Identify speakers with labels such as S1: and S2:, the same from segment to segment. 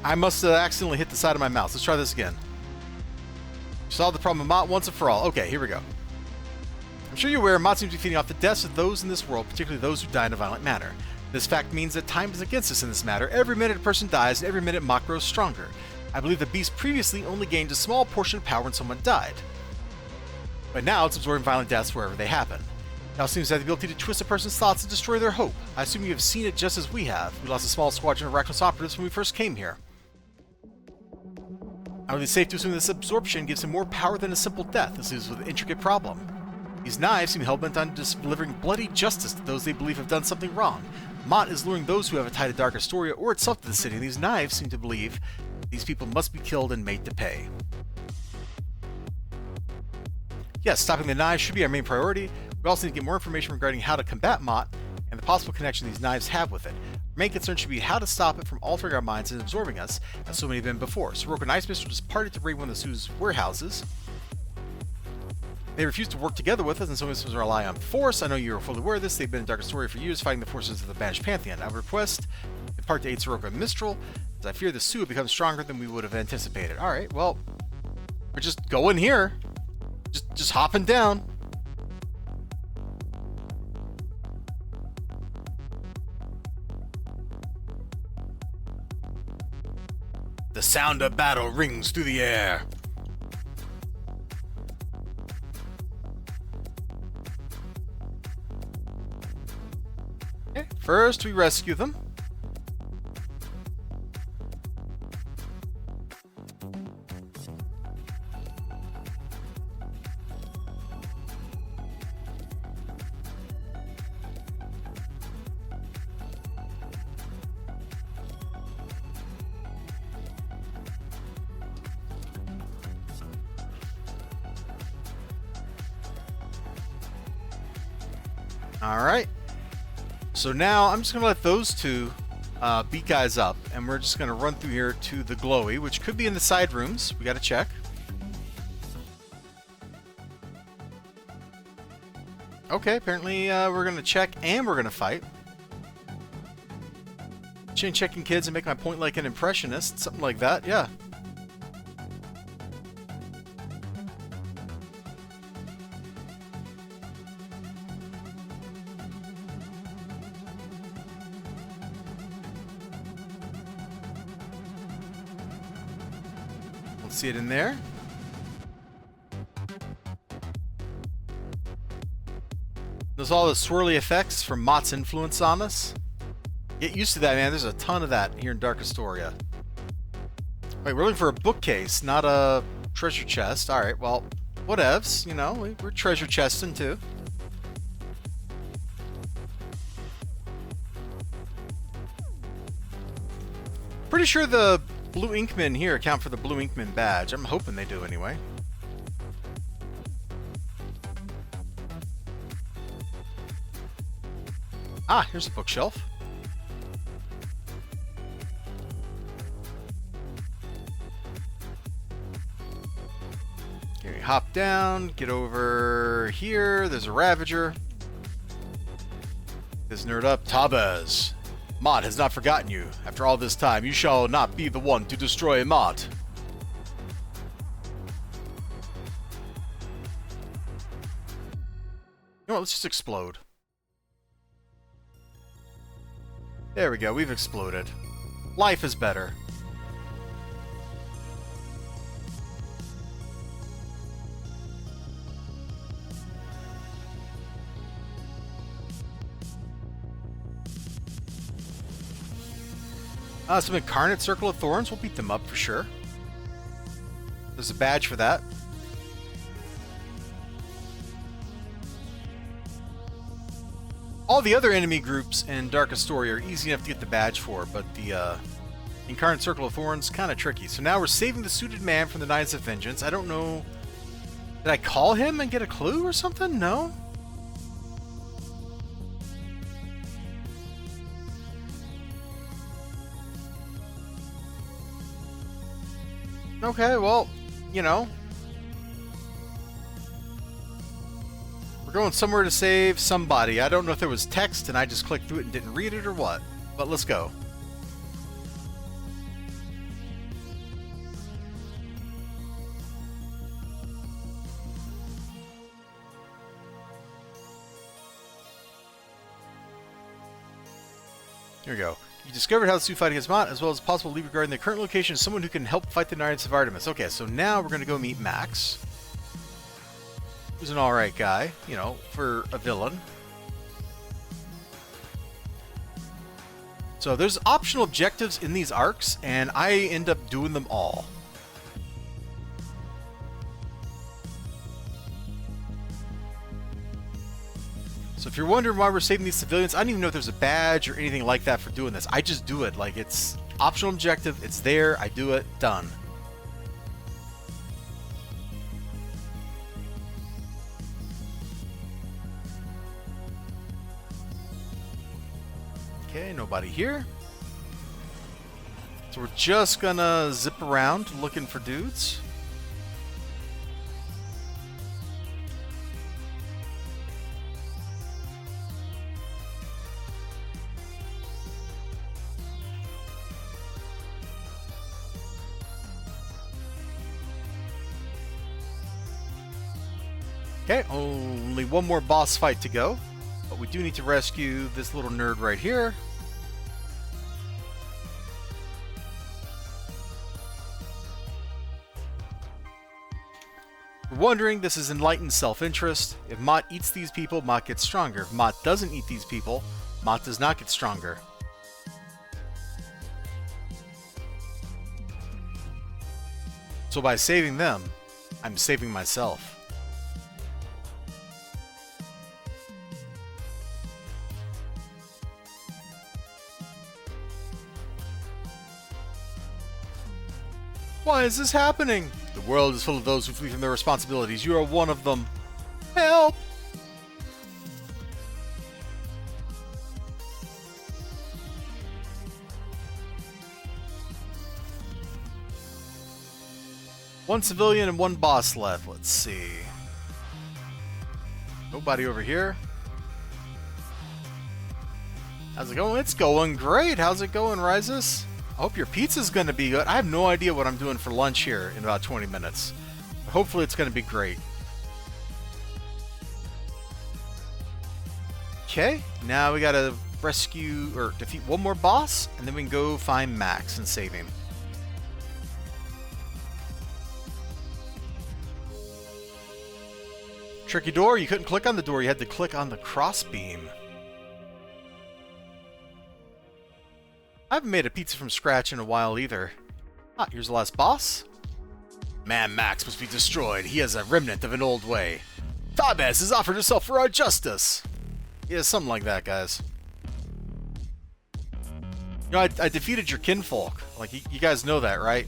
S1: I must have accidentally hit the side of my mouse. Let's try this again. Solve the problem of Mott once and for all. Okay, here we go. I'm sure you're aware Mott seems to be feeding off the deaths of those in this world, particularly those who die in a violent manner. This fact means that time is against us in this matter. Every minute a person dies, and every minute Mott grows stronger. I believe the beast previously only gained a small portion of power when someone died. But now it's absorbing violent deaths wherever they happen. Now it seems to have the ability to twist a person's thoughts and destroy their hope. I assume you have seen it just as we have. We lost a small squadron of Arachnos operatives when we first came here. I would be safe to assume this absorption gives him more power than a simple death. This is an intricate problem. These knives seem hell-bent on delivering bloody justice to those they believe have done something wrong. Mott is luring those who have a tie to Dark Astoria or itself to the city, and these knives seem to believe these people must be killed and made to pay. Yes, stopping the knives should be our main priority. We also need to get more information regarding how to combat Mott and the possible connection these knives have with it. Our main concern should be how to stop it from altering our minds and absorbing us, as so many have been before. Sirocco and Ice Mist just parted to raid one of the Sue's warehouses. They refuse to work together with us, and so many systems rely on force. I know you're fully aware of this. They've been in Dark Astoria for years, fighting the forces of the Banished Pantheon. I would request in part to aid Sirocco and Mistral, as I fear the Sioux have become stronger than we would have anticipated. Alright, well, we're just going here. Just hopping down. The sound of battle rings through the air. Okay, first we rescue them. Alright, so now I'm just going to let those two beat guys up, and we're just going to run through here to the glowy, which could be in the side rooms. We got to check. Okay, apparently we're going to check and we're going to fight. Chin checking kids and make my point like an impressionist, something like that, yeah. See it in there. There's all the swirly effects from Mott's influence on us. Get used to that, man. There's a ton of that here in Dark Astoria. Wait, we're looking for a bookcase, not a treasure chest. Alright, well, whatevs. You know, we're treasure chesting too. Pretty sure the Blue Inkmen here account for the Blue Inkman badge. I'm hoping they do anyway. Ah, here's a bookshelf. Okay, hop down, get over here. There's a Ravager. This nerd up, Tabez. Mott has not forgotten you. After all this time, you shall not be the one to destroy Mott. You know what, let's just explode. There we go, we've exploded. Life is better. Some Incarnate Circle of Thorns. We'll beat them up for sure. There's a badge for that. All the other enemy groups in Dark Astoria are easy enough to get the badge for, but the Incarnate Circle of Thorns kind of tricky. So now we're saving the suited man from the Knights of Vengeance. I don't know. Did I call him and get a clue or something? No? Okay, well, you know. We're going somewhere to save somebody. I don't know if there was text and I just clicked through it and didn't read it or what. But let's go. Here we go. You discovered how to fight against Mott, as well as possible lead regarding the current location of someone who can help fight the Knights of Artemis. Okay, so now we're going to go meet Max. Who's an alright guy, you know, for a villain. So there's optional objectives in these arcs, and I end up doing them all. So if you're wondering why we're saving these civilians, I don't even know if there's a badge or anything like that for doing this. I just do it. Like, it's optional objective. It's there. I do it. Done. Okay, nobody here. So we're just gonna zip around looking for dudes. Okay, only one more boss fight to go, but we do need to rescue this little nerd right here. We're wondering, this is enlightened self-interest. If Mott eats these people, Mott gets stronger. If Mott doesn't eat these people, Mott does not get stronger. So by saving them, I'm saving myself. Why is this happening? The world is full of those who flee from their responsibilities. You are one of them. Help! One civilian and one boss left. Let's see. Nobody over here. How's it going? It's going great. How's it going, Rises? I hope your pizza's going to be good. I have no idea what I'm doing for lunch here in about 20 minutes. But hopefully it's going to be great. Okay, now we got to rescue or defeat one more boss, and then we can go find Max and save him. Tricky door. You couldn't click on the door. You had to click on the crossbeam. I haven't made a pizza from scratch in a while either. Ah, here's the last boss. Man, Max must be destroyed. He has a remnant of an old way. Thobes has offered himself for our justice. Yeah, something like that, guys. You know, I defeated your kinfolk. Like, you guys know that, right?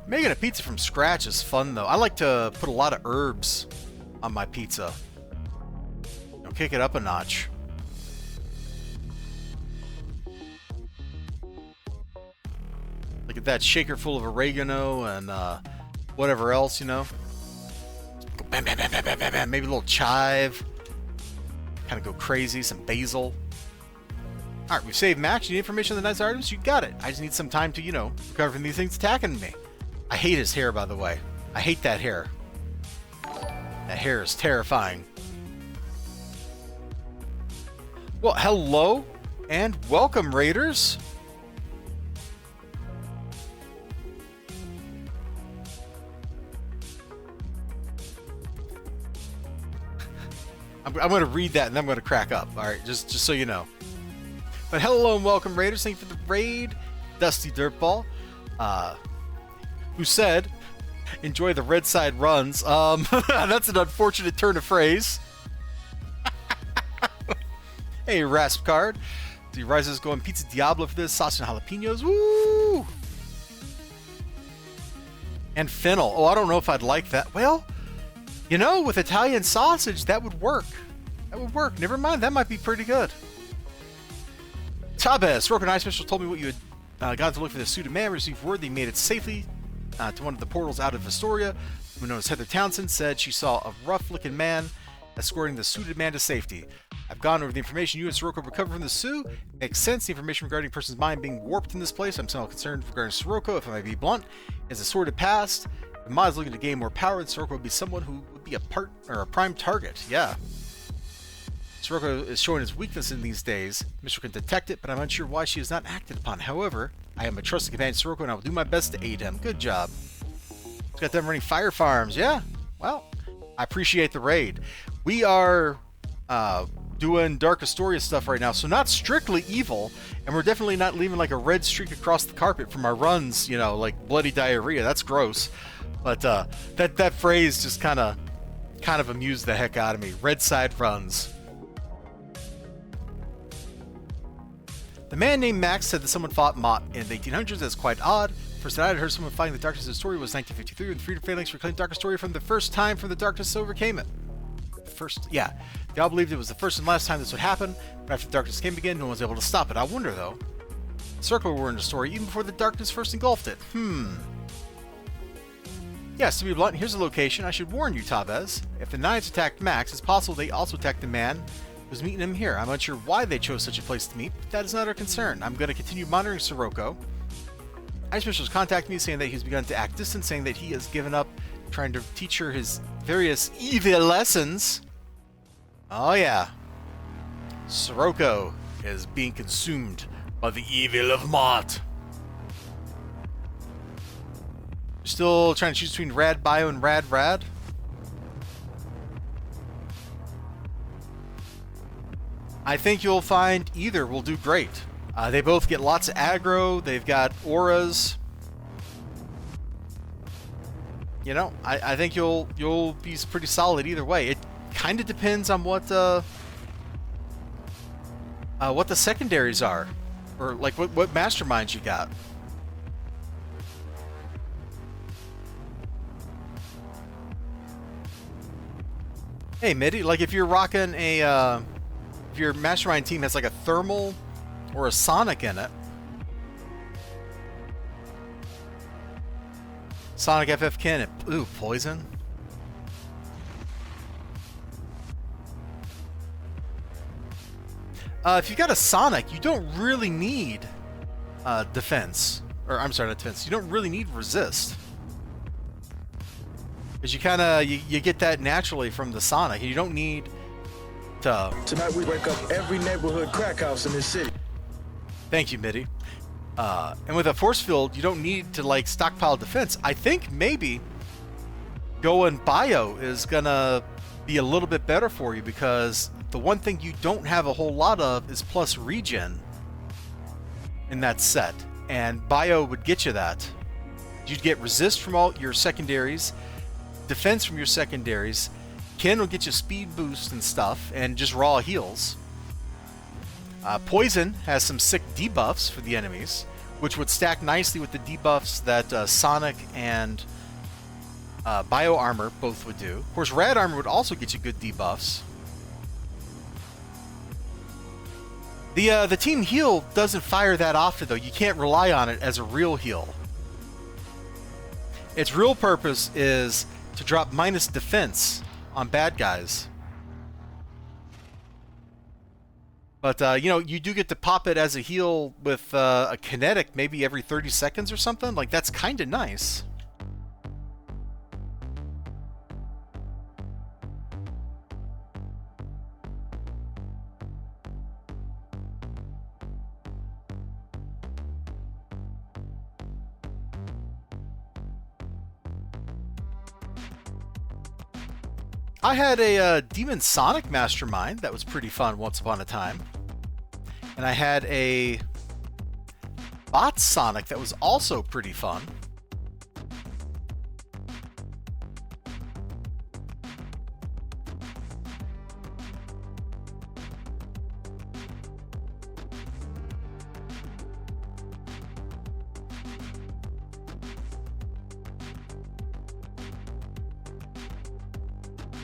S1: Making a pizza from scratch is fun, though. I like to put a lot of herbs on my pizza. You know, kick it up a notch. Look at that shaker full of oregano and whatever else, you know. Go bam, bam, bam, bam, bam, bam, bam. Maybe a little chive. Kind of go crazy. Some basil. Alright, we've saved Max. You need information on the Knights of Artemis? You got it. I just need some time to, you know, recover from these things attacking me. I hate his hair, by the way. I hate that hair. That hair is terrifying. Well, hello and welcome, Raiders. I'm going to read that and then I'm going to crack up. All right, just so you know. But hello and welcome, Raiders. Thank you for the raid, Dusty Dirtball. Who said, enjoy the red side runs. That's an unfortunate turn of phrase. Hey, Rasp Card. The Rises going Pizza Diablo for this. Sausage and jalapenos. Woo! And fennel. Oh, I don't know if I'd like that. Well, you know, with Italian sausage, that would work. That would work. Never mind. That might be pretty good. Tabes. Roken Ice Special told me what you had gone to look for the suited man. Received word that he made it safely to one of the portals out of Astoria. Who known as Heather Townsend said she saw a rough-looking man escorting the suited man to safety. I've gone over the information you and Sirocco recovered from the Sioux. Makes sense. The information regarding a person's mind being warped in this place. I'm somewhat concerned regarding Sirocco, if I may be blunt. As a sordid past, the mod is looking to gain more power, and Sirocco would be someone who would be a prime target. Yeah. Sirocco is showing his weakness in these days. Mr. can detect it, but I'm unsure why she has not acted upon. However, I am a trusted companion Sirocco, and I will do my best to aid him. Good job. He's got them running fire farms. Yeah. Well, I appreciate the raid. We are doing Dark Astoria stuff right now, so not strictly evil, and we're definitely not leaving like a red streak across the carpet from our runs, you know, like bloody diarrhea. That's gross. But that phrase just kind of amused the heck out of me. Red side runs. The man named Max said that someone fought Mott in the 1800s. That's quite odd. First that I had heard someone fighting the darkness of the story was 1953 when the Freedom Phalanx reclaimed Dark Astoria from the first time from the darkness overcame it. Yeah. They all believed it was the first and last time this would happen, but after the darkness came again, no one was able to stop it. I wonder, though. The Circle were in the story even before the darkness first engulfed it. Yes, to be blunt, here's the location. I should warn you, Tabez. If the Knights attacked Max, it's possible they also attacked the man who was meeting him here. I'm unsure why they chose such a place to meet, but that is not our concern. I'm going to continue monitoring Sirocco. Ice Mistress contacted me saying that he's begun to act distant, saying that he has given up trying to teach her his various evil lessons. Oh yeah. Sirocco is being consumed by the evil of Mott. You're still trying to choose between Rad Bio and Rad Rad? I think you'll find either will do great. They both get lots of aggro. They've got auras. You know, I think you'll be pretty solid either way. It kind of depends on what the secondaries are, or like what masterminds you got. Hey, Mitty, like if you're rocking a if your mastermind team has like a thermal or a sonic in it. Sonic FF cannon. Ooh, poison. If you got a sonic, you don't really need defense. Or I'm sorry, not defense. You don't really need resist. Because you kind of you get that naturally from the sonic. You don't need to.
S2: Tonight we wake up every neighborhood crack house in this city.
S1: Thank you, Mitty. And with a force field, you don't need to like stockpile defense. I think maybe going bio is gonna be a little bit better for you, because the one thing you don't have a whole lot of is plus regen in that set, and bio would get you that. You'd get resist from all your secondaries, defense from your secondaries. Ken will get you speed boost and stuff, and just raw heals. Poison has some sick debuffs for the enemies, which would stack nicely with the debuffs that Sonic and Bio Armor both would do. Of course, Rad Armor would also get you good debuffs. The team heal doesn't fire that often, though. You can't rely on it as a real heal. Its real purpose is to drop minus defense on bad guys. But, you know, you do get to pop it as a heal with a kinetic maybe every 30 seconds or something. Like, that's kind of nice. I had a Demon Sonic Mastermind that was pretty fun once upon a time. And I had a Bot Sonic that was also pretty fun.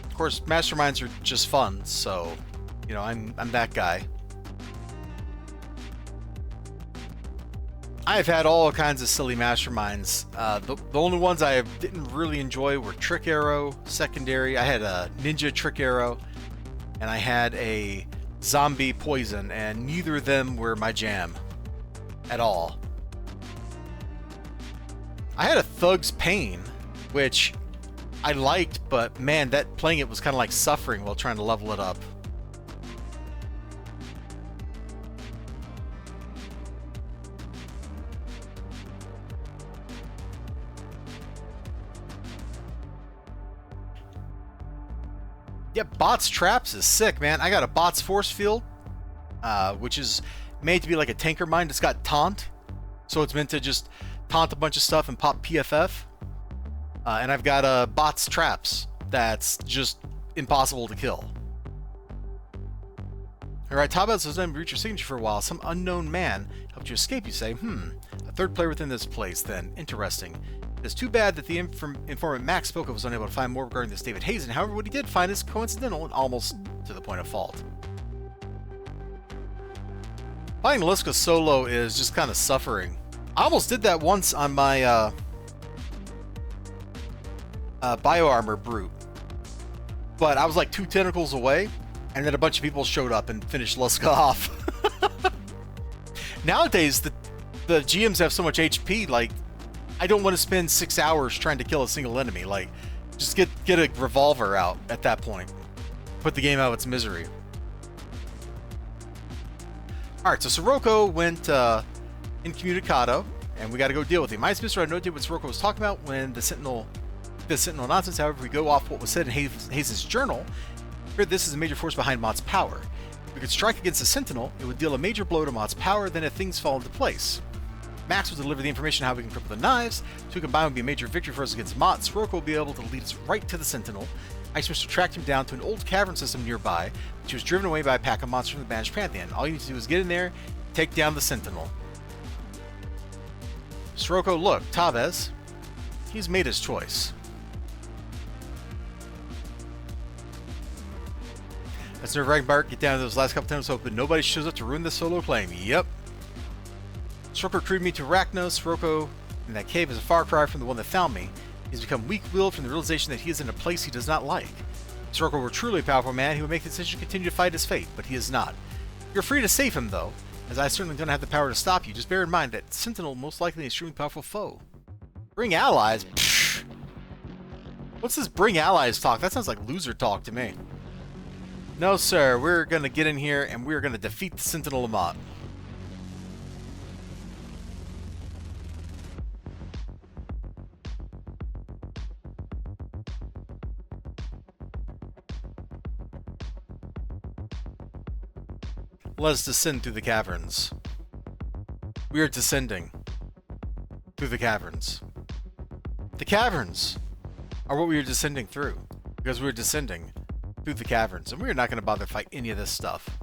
S1: Of course, masterminds are just fun, so, you know, I'm that guy. I've had all kinds of silly masterminds. The only ones I didn't really enjoy were Trick Arrow, Secondary. I had a Ninja Trick Arrow, and I had a zombie poison, and neither of them were my jam at all. I had a Thug's Pain, which I liked, but man, that playing it was kind of like suffering while trying to level it up. Yep, Bot's Traps is sick, man. I got a Bot's Force Field, which is made to be like a tanker mine. It's got taunt, so it's meant to just taunt a bunch of stuff and pop PFF. And I've got a Bot's Traps that's just impossible to kill. Alright, Tabez has been reach your signature for a while. Some unknown man helped you escape, you say. A third player within this place, then. Interesting. It's too bad that the informant Max spoke of was unable to find more regarding this David Hazen. However, what he did find is coincidental and almost to the point of fault. Playing Liska solo is just kind of suffering. I almost did that once on my Bioarmor Brute, but I was like 2 tentacles away, and then a bunch of people showed up and finished Liska off. Nowadays, the GMs have so much HP, like, I don't want to spend 6 hours trying to kill a single enemy. Like, just get a revolver out at that point. Put the game out of its misery. Alright, so Sirocco went incommunicado, and we got to go deal with him. My sister had no idea what Sirocco was talking about when the Sentinel nonsense. However, if we go off what was said in Hazen's journal, this is a major force behind Mott's power. If we could strike against the Sentinel, it would deal a major blow to Mott's power, then if things fall into place. Max will deliver the information on how we can cripple the knives. To combine would be a major victory for us against Mott. Sirocco will be able to lead us right to the Sentinel. Ice Mist will track him down to an old cavern system nearby, which was driven away by a pack of monsters from the Banished Pantheon. All you need to do is get in there, take down the Sentinel. Sirocco, look, Tavez. He's made his choice. That's nerve-wracking, Bart. Get down to those last couple times, hoping nobody shows up to ruin this solo playing. Yep. Sirocco recruited me to Arachnos. Sirocco in that cave is a far cry from the one that found me. He's become weak-willed from the realization that he is in a place he does not like. If Sirocco were truly a powerful man, he would make the decision to continue to fight his fate, but he is not. You're free to save him, though, as I certainly don't have the power to stop you. Just bear in mind that Sentinel most likely an extremely powerful foe. Bring allies? Pfft. What's this bring allies talk? That sounds like loser talk to me. No, sir. We're going to get in here, and we're going to defeat the Sentinel of Mott. Let us descend through the caverns. We are descending through the caverns. The caverns are what we are descending through, because we are descending through the caverns, and we are not going to bother to fight any of this stuff.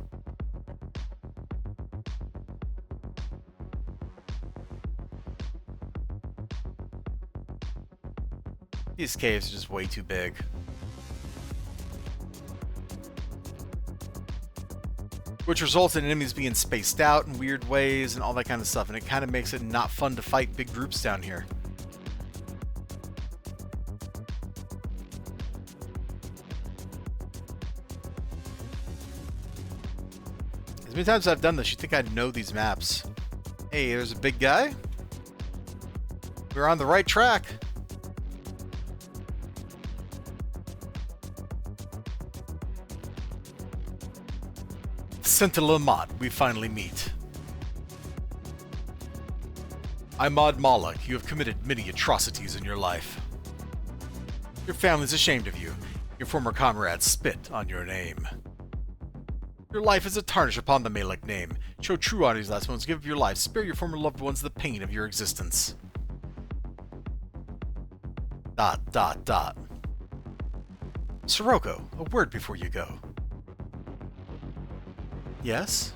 S1: These caves are just way too big. Which results in enemies being spaced out in weird ways and all that kind of stuff, and it kind of makes it not fun to fight big groups down here. As many times as I've done this, you'd think I'd know these maps. Hey, there's a big guy. We're on the right track. Sentinel of Mott, we finally meet. I'm Mod Moloch. You have committed many atrocities in your life. Your family's ashamed of you. Your former comrades spit on your name. Your life is a tarnish upon the Malek name. Show true honor these last moments. Give up your life. Spare your former loved ones the pain of your existence. ... Sirocco, a word before you go. Yes?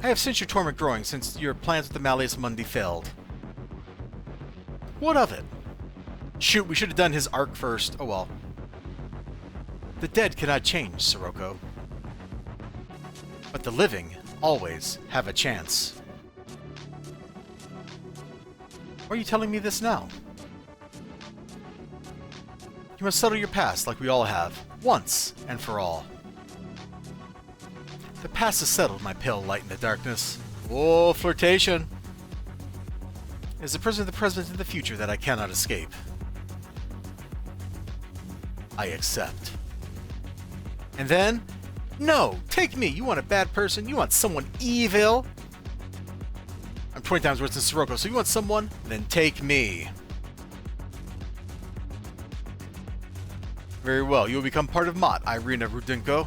S1: I have sensed your torment growing since your plans with the Malleus Mundi failed. What of it? Shoot, we should have done his arc first. Oh well. The dead cannot change, Sirocco. But the living always have a chance. Why are you telling me this now? You must settle your past like we all have, once and for all. The past is settled, my pale light in the darkness. Oh, flirtation. It is the present of the present and the future that I cannot escape. I accept. And then, no, take me. You want a bad person? You want someone evil? I'm 20 times worse than Sirocco, so you want someone? Then take me. Very well, you will become part of Mott, Irina Rudinko.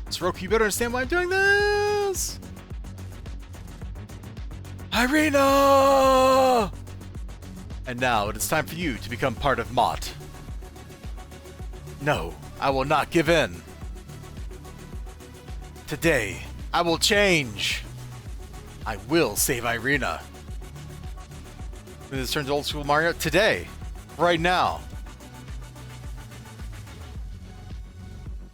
S1: Sirocco, you better understand why I'm doing this! Irina! And now it is time for you to become part of Mott. No, I will not give in. Today, I will change. I will save Irina. When this turns old school Mario, today, right now.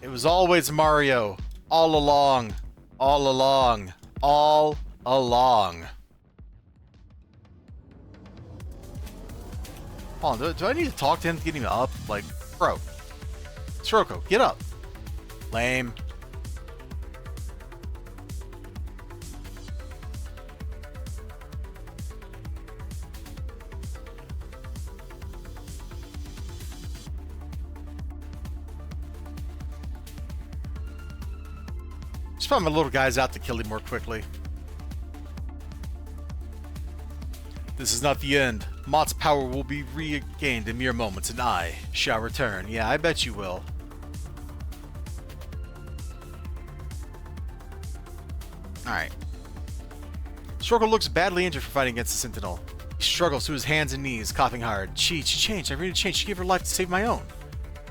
S1: It was always Mario, all along, all along, all along. Hold on, do I need to talk to him to get him up? Like, bro. Sirocco, get up. Lame. Just found my little guys out to kill him more quickly. This is not the end. Mott's power will be regained in mere moments, and I shall return. Yeah, I bet you will. Alright. Sirocco looks badly injured for fighting against the Sentinel. He struggles to his hands and knees, coughing hard. She changed. I really changed. She gave her life to save my own.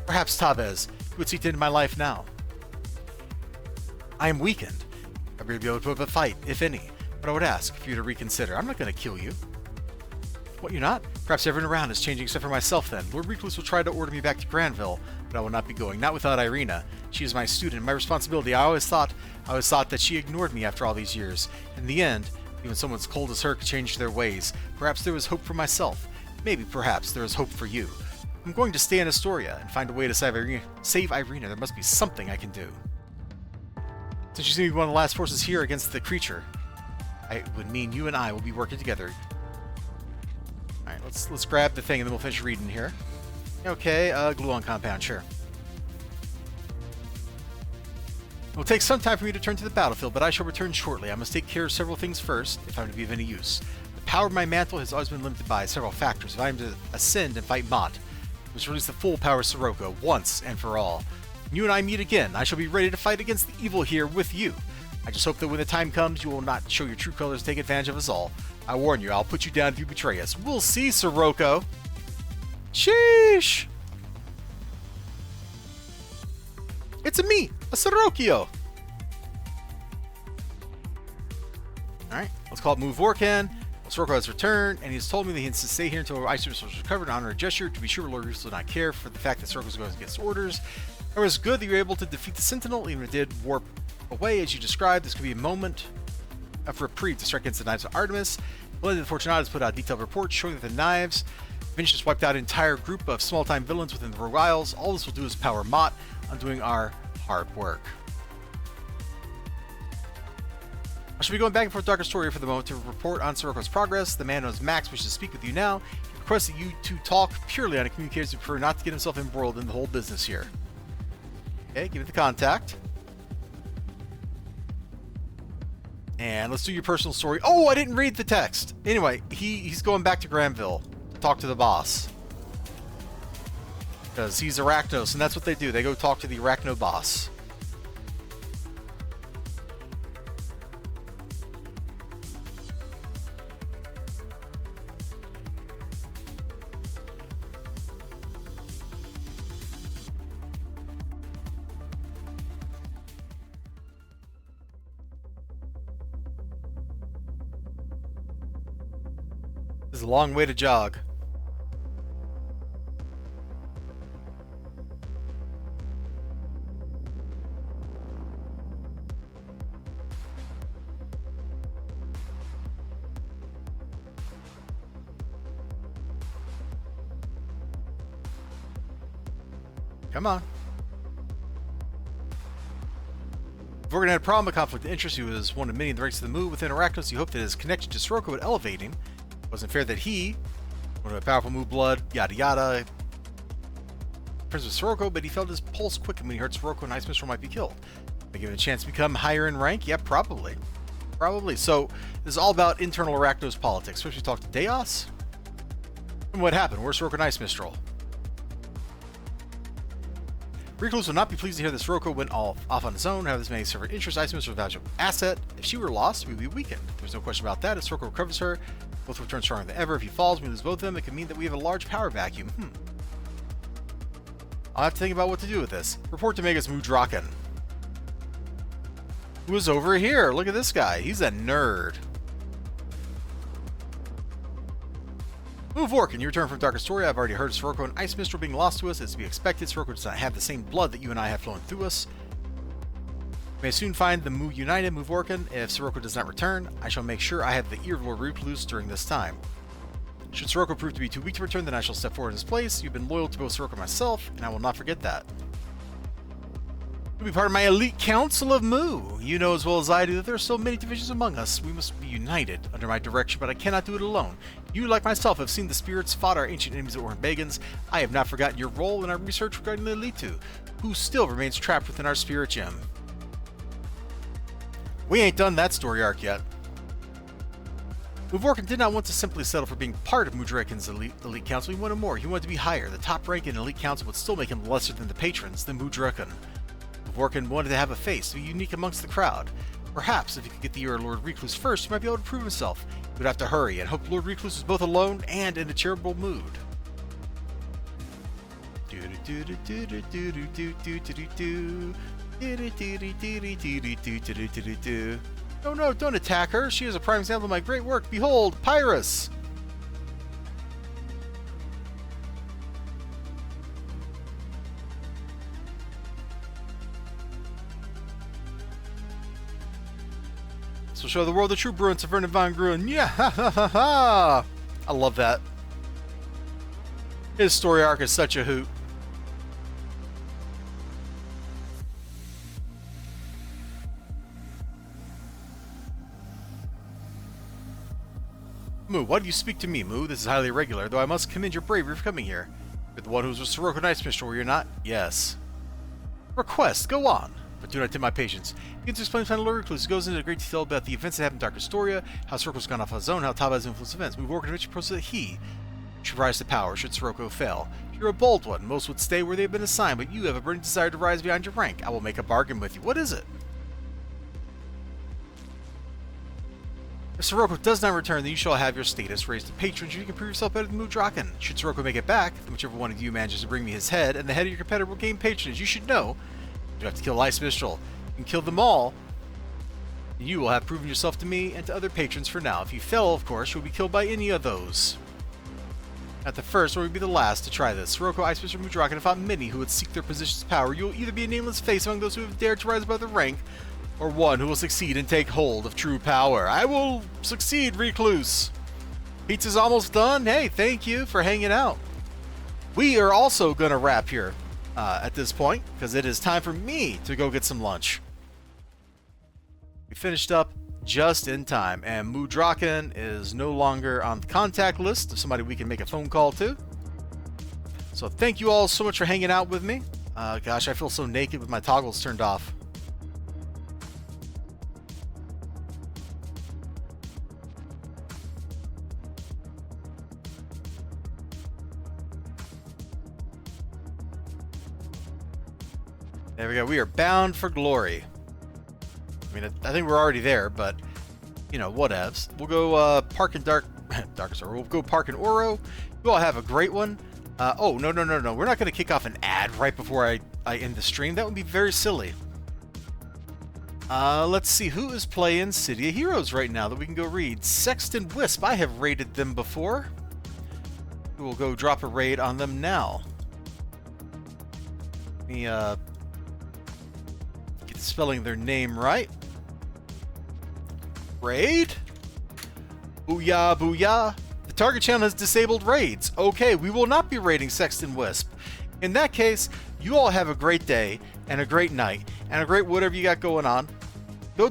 S1: Perhaps Tavez, who would see to end my life now. I am weakened. I'll be able to put up a fight, if any. But I would ask for you to reconsider. I'm not going to kill you. What, you're not? Perhaps everyone around is changing except for myself then. Lord Recluse will try to order me back to Granville, but I will not be going. Not without Irina. She is my student, my responsibility. I always thought that she ignored me after all these years. In the end, even someone as cold as her could change their ways. Perhaps there was hope for myself. Maybe, perhaps, there is hope for you. I'm going to stay in Astoria and find a way to save Irina. There must be something I can do. Since you seem to be one of the last forces here against the creature, it would mean you and I will be working together. Alright, let's grab the thing and then we'll finish reading here. Okay, gluon compound, sure. It will take some time for me to return to the battlefield, but I shall return shortly. I must take care of several things first, if I'm to be of any use. The power of my mantle has always been limited by several factors. If I am to ascend and fight Mott, I must release the full power of Sirocco, once and for all. When you and I meet again, I shall be ready to fight against the evil here with you. I just hope that when the time comes, you will not show your true colors and take advantage of us all. I warn you, I'll put you down if you betray us. We'll see, Sirocco. Sheesh! It's a me, a Sirocchio. Alright, let's call it Move Vorkan. Sirocco has returned, and he's told me that he needs to stay here until Ice is recovered in honor of gesture. To be sure, Lord Roos will not care for the fact that Sirocco's going against orders. It was good that you were able to defeat the Sentinel, even if it did warp away, as you described. This could be a moment of reprieve to strike against the Knives of Artemis. Belinda Fortunatus put out a detailed report showing that the Knives Vinci just wiped out an entire group of small-time villains within the Rogue Isles. All this will do is power Mott, undoing our hard work. I shall be going back and forth Darker Story for the moment to report on Sirocco's progress. The man known as Max wishes to speak with you now. He requests that you two talk purely on a communicator to prefer not to get himself embroiled in the whole business here. Okay, give it the contact. And let's do your personal story. Oh, I didn't read the text. Anyway, he's going back to Granville to talk to the boss. Because he's Arachnos, and that's what they do. They go talk to the Arachno boss. This is a long way to jog. Come on. Vorgan had a problem, a conflict of interest. He was one of many in the ranks of the move within Arachnos. He hoped that his connection to Sirocco would elevate him. It wasn't fair that he, one of a powerful move blood, yada yada, friends with Sirocco, but he felt his pulse quicken when he heard Sirocco and Ice Mistral might be killed. They give him a chance to become higher in rank? Yeah, probably. Probably. So, this is all about internal Arachnos politics. Especially talk to Deos. And what happened? Where's Sirocco and Ice Mistral? Recluse will not be pleased to hear that Sirocco went off on his own. However, this may serve her interest. Ice Mistral is a valuable asset. If she were lost, we would be weakened. There's no question about that. If Sirocco recovers her, both will return stronger than ever. If he falls, we lose both of them. It could mean that we have a large power vacuum. I'll have to think about what to do with this. Report to Megas Mudraken. Who is over here? Look at this guy. He's a nerd. Move Orc, in your return from Dark Astoria, I've already heard of Sirocco and Ice Mistral being lost to us. As to be expected, Sirocco does not have the same blood that you and I have flowing through us. We may soon find the Mu united, Move Orcan. If Sirocco does not return, I shall make sure I have the ear of Lord Recluse during this time. Should Sirocco prove to be too weak to return, then I shall step forward in his place. You've been loyal to both Sirocco and myself, and I will not forget that. You'll be part of my elite council of Mu. You know as well as I do that there are so many divisions among us. We must be united under my direction, but I cannot do it alone. You, like myself, have seen the spirits fought our ancient enemies at Ornbagans. I have not forgotten your role in our research regarding the Elitu, who still remains trapped within our spirit gem. We ain't done that story arc yet. Muvorkin did not want to simply settle for being part of Mudraken's elite council. He wanted more. He wanted to be higher. The top rank in elite council would still make him lesser than the patrons, than Mudraken. Muvorkin wanted to have a face, to be unique amongst the crowd. Perhaps, if he could get the ear of Lord Recluse first, he might be able to prove himself. He would have to hurry, and hope Lord Recluse was both alone and in a charitable mood. No, don't attack her. She is a prime example of my great work. Behold, Pyrrhus! So show the world the true Bruins of Vernon von Gruen. Yeah, ha ha ha ha! I love that. His story arc is such a hoot. Mu, why do you speak to me, Mu? This is highly irregular, though I must commend your bravery for coming here. You're the one who was with Sirocco and Ice Mistral, were you not? Yes. Request, go on. But do not tip my patience. He begins to explain to Lord Recluse. He goes into great detail about the events that happened in Dark Astoria, how Sirocco's gone off on his own, how Taba has influenced events. Move Orc and Richard proves that he should rise to power should Sirocco fail. You're a bold one. Most would stay where they've been assigned, but you have a burning desire to rise beyond your rank. I will make a bargain with you. What is it? If Sirocco does not return, then you shall have your status raised to patrons. You can prove yourself better than Mudraken. Should Sirocco make it back, then whichever one of you manages to bring me his head, and the head of your competitor will gain patronage. You should know you have to kill Ice Mistral. You can kill them all, and you will have proven yourself to me and to other patrons for now. If you fail, of course, you'll be killed by any of those. At the first, or will be the last to try this. Sirocco, Ice Mistral, and Mudraken have fought many who would seek their positions of power. You will either be a nameless face among those who have dared to rise above the rank, or one who will succeed and take hold of true power. I will succeed, Recluse. Pizza's almost done. Hey, thank you for hanging out. We are also going to wrap here at this point, because it is time for me to go get some lunch. We finished up just in time, and Mudraken is no longer on the contact list of somebody we can make a phone call to. So thank you all so much for hanging out with me. Gosh, I feel so naked with my toggles turned off. There we go. We are bound for glory. I mean, I think we're already there, but, you know, whatevs. We'll go park in We'll go park in Oro. You all have a great one. Oh, no. We're not going to kick off an ad right before I end the stream. That would be very silly. Let's see. Who is playing City of Heroes right now that we can go read? Sexton Wisp. I have raided them before. We will go drop a raid on them now. Let me, spelling their name right. Raid? Booyah, booyah. The target channel has disabled raids. Okay, we will not be raiding Sexton Wisp. In that case, you all have a great day, and a great night, and a great whatever you got going on. Go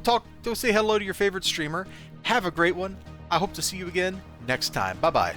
S1: say hello to your favorite streamer. Have a great one. I hope to see you again next time. Bye bye.